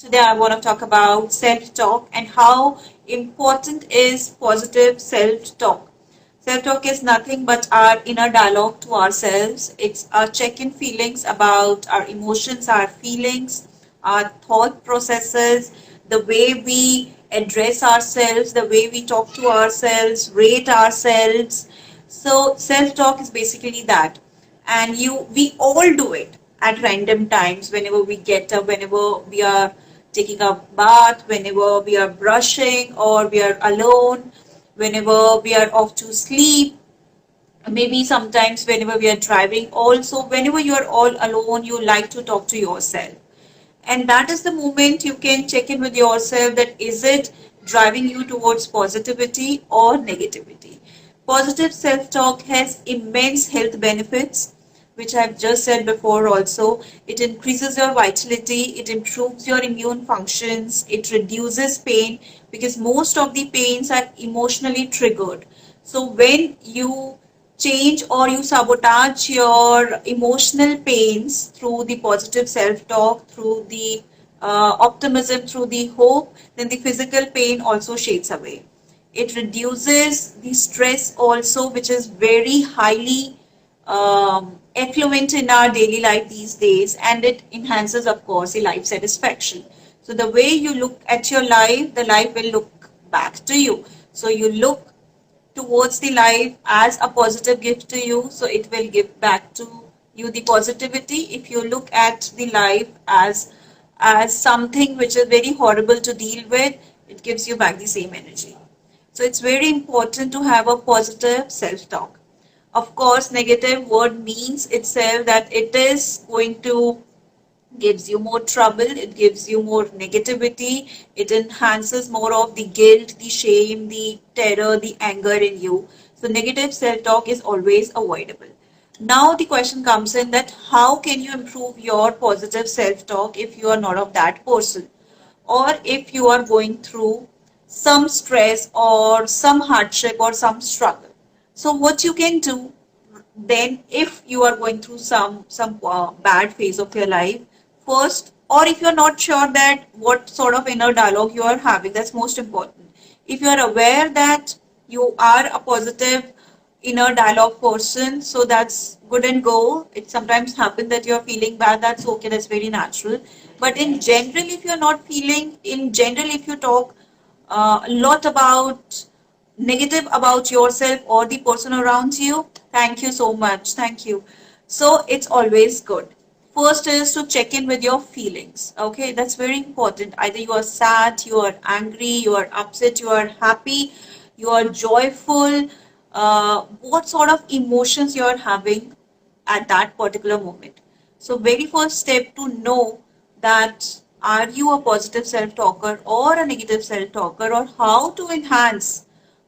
Today I want to talk about self-talk and how important is positive self-talk. Self-talk is nothing but our inner dialogue to ourselves. It's our check-in feelings about our emotions, our feelings, our thought processes, the way we address ourselves, the way we talk to ourselves, rate ourselves. So self-talk is basically that. And we all do it at random times whenever we get up, whenever we are taking a bath, whenever we are brushing or we are alone, whenever we are off to sleep, maybe sometimes whenever we are driving. Also, whenever you are all alone, you like to talk to yourself. And that is the moment you can check in with yourself, that is it driving you towards positivity or negativity. Positive self-talk has immense health benefits, which I've just said before. Also, it increases your vitality, it improves your immune functions, it reduces pain, because most of the pains are emotionally triggered. So when you change or you sabotage your emotional pains through the positive self-talk, through the optimism, through the hope, then the physical pain also shades away. It reduces the stress also, which is very highly affluent in our daily life these days, and it enhances, of course, the life satisfaction. So the way you look at your life, the life will look back to you. So you look towards the life as a positive gift to you, so it will give back to you the positivity. If you look at the life as something which is very horrible to deal with, it gives you back the same energy. So it's very important to have a positive self talk. Of course, negative word means itself that it is going to gives you more trouble, it gives you more negativity, it enhances more of the guilt, the shame, the terror, the anger in you. So negative self-talk is always avoidable. Now the question comes in that how can you improve your positive self-talk if you are not of that person, or if you are going through some stress or some hardship or some struggle. So what you can do then, if you are going through some bad phase of your life, first, or if you're not sure that what sort of inner dialogue you are having, that's most important. If you are aware that you are a positive inner dialogue person, so that's good and go. It sometimes happens that you're feeling bad, that's okay, that's very natural. But in general, if you're not feeling, in general, if you talk a lot about negative about yourself or the person around you, thank you so much, thank you. So it's always good. First is to check in with your feelings. Okay, that's very important. Either you are sad, you are angry, you are upset, you are happy, you are joyful. What sort of emotions you are having at that particular moment. So very first step to know that are you a positive self-talker or a negative self-talker, or how to enhance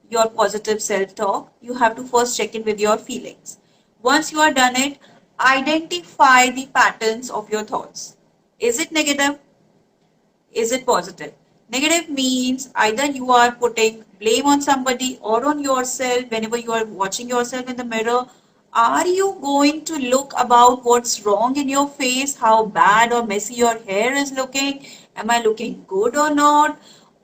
your positive self-talk, you have to first check in with your feelings. Once you are done it, identify the patterns of your thoughts. Is it negative? Is it positive? Negative means either you are putting blame on somebody or on yourself whenever you are watching yourself in the mirror. Are you going to look about what's wrong in your face, how bad or messy your hair is looking? Am I looking good or not?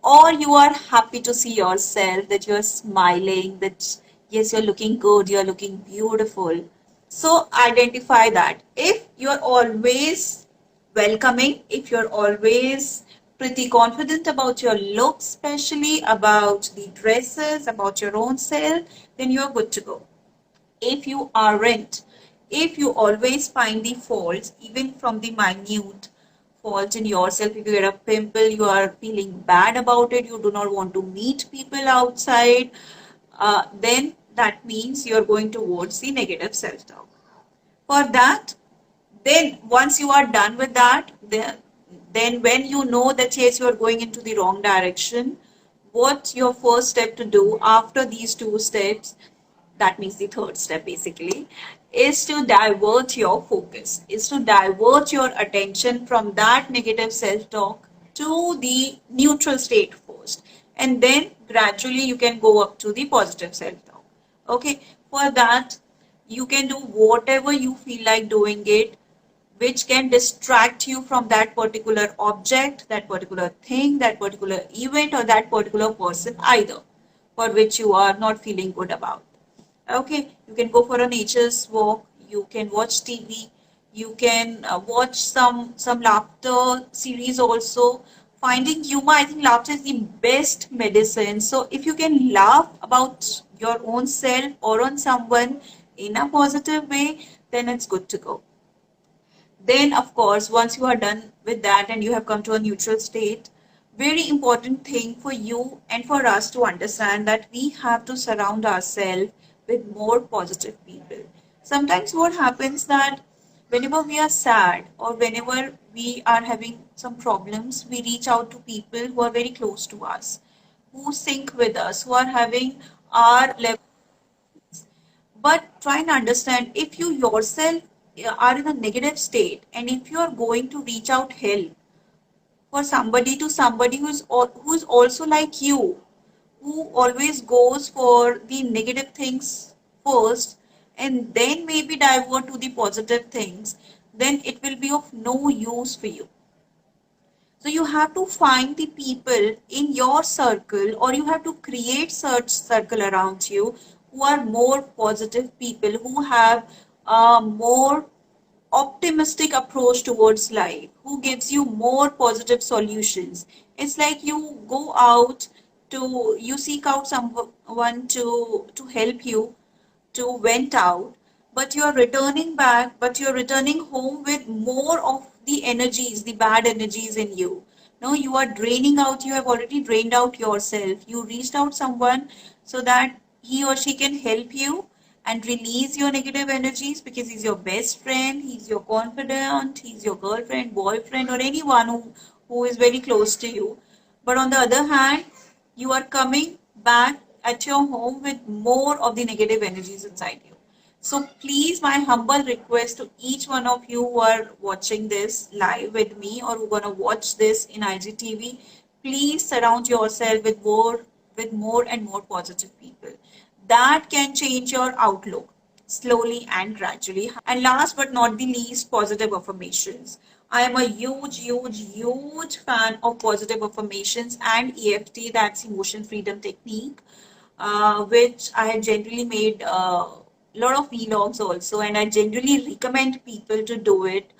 Or you are happy to see yourself, that you're smiling, that yes, you're looking good, you're looking beautiful. So identify that. If you're always welcoming, if you're always pretty confident about your look, especially about the dresses, about your own self, then you're good to go. If you aren't, if you always find the faults, even from the minute fault in yourself, if you get a pimple, you are feeling bad about it, you do not want to meet people outside, then that means you're going towards the negative self-talk. For that, then once you are done with that, then when you know that yes, you are going into the wrong direction, what your first step to do after these two steps, that means the third step basically, is to divert your focus, is to divert your attention from that negative self-talk to the neutral state first, and then gradually you can go up to the positive self-talk. Okay, for that you can do whatever you feel like doing it. which can distract you from that particular object, that particular thing, that particular event, or that particular person either, for which you are not feeling good about. Okay, you can go for a nature's walk, you can watch TV, you can watch some laughter series also. Finding humor, I think laughter is the best medicine. So if you can laugh about your own self or on someone in a positive way, then it's good to go. Then, of course, once you are done with that and you have come to a neutral state, very important thing for you and for us to understand that we have to surround ourselves with more positive people. Sometimes what happens that whenever we are sad or whenever we are having some problems, we reach out to people who are very close to us, who sync with us, who are having our level. But try and understand, if you yourself are in a negative state and if you are going to reach out help for somebody, to somebody who's also like you, who always goes for the negative things first and then maybe divert to the positive things, then it will be of no use for you. So you have to find the people in your circle, or you have to create such circle around you who are more positive people, who have a more optimistic approach towards life, who gives you more positive solutions. It's like you go out to, you seek out someone to help you to vent out, but you're returning home with more of the energies, the bad energies in you. No, you are draining out, you have already drained out yourself. You reached out someone so that he or she can help you and release your negative energies, because he's your best friend, he's your confidant, he's your girlfriend, boyfriend, or anyone who is very close to you. But on the other hand, you are coming back at your home with more of the negative energies inside you. So please, my humble request to each one of you who are watching this live with me or who are gonna watch this in IGTV, please surround yourself with more and more positive people. That can change your outlook slowly and gradually. And last but not the least, positive affirmations. I am a huge fan of positive affirmations and EFT, that's emotion freedom technique, which I have generally made a lot of vlogs also, and I generally recommend people to do it.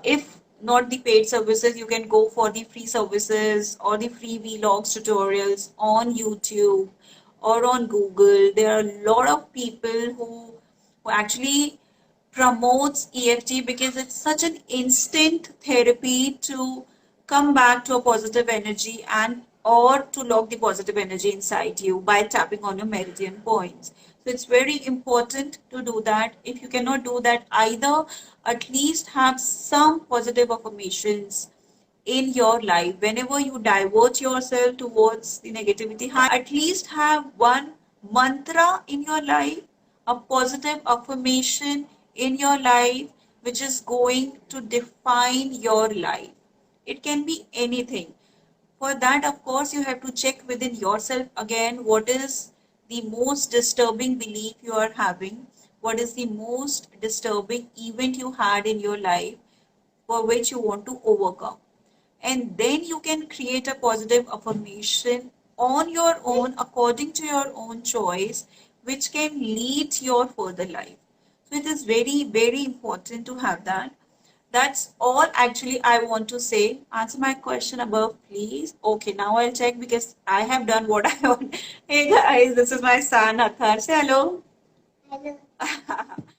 If not the paid services, you can go for the free services or the free vlogs tutorials on YouTube or on Google. There are a lot of people who actually promotes EFT because it's such an instant therapy to come back to a positive energy and or to lock the positive energy inside you by tapping on your meridian points. So it's very important to do that. If you cannot do that either, at least have some positive affirmations in your life. Whenever you divert yourself towards the negativity, at least have one mantra in your life, a positive affirmation in your life, which is going to define your life. It can be anything. For that, of course, you have to check within yourself again, what is the most disturbing belief you are having, what is the most disturbing event you had in your life for which you want to overcome. And then you can create a positive affirmation on your own according to your own choice, which can lead your further life. So it is very important to have that. That's all actually I want to say. Answer my question above, please. Okay, now I'll check because I have done what I want. Hey guys, this is my son Athar. Say hello. Hello.